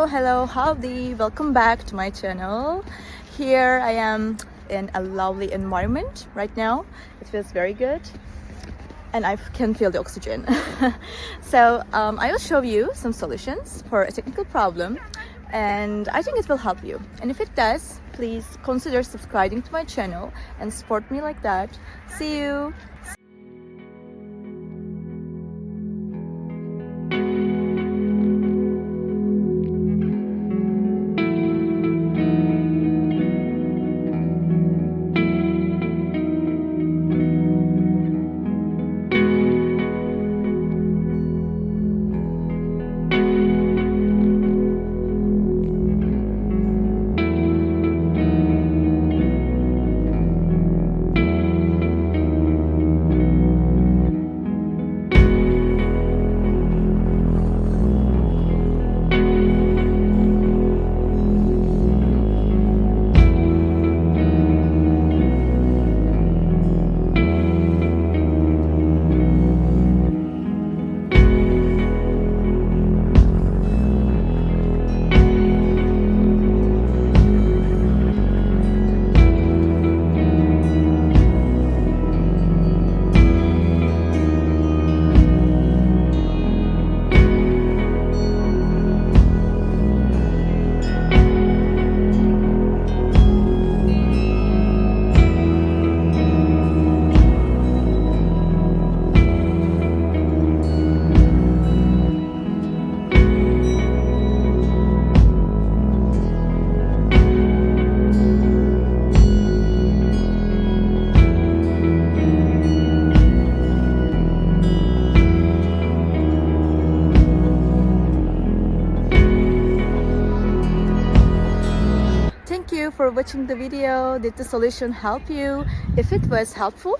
Hello, howdy, welcome back to my channel. Here I am in a lovely environment right now. It feels very good and I can feel the oxygen. So I will show you some solutions for a technical problem, and I think it will help you. And if it does, please consider subscribing to my channel and support me like that. See you. Thank you for watching the video. Did the solution help you? If it was helpful,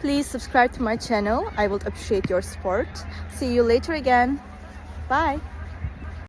please subscribe to my channel. I would appreciate your support. See you later again. Bye.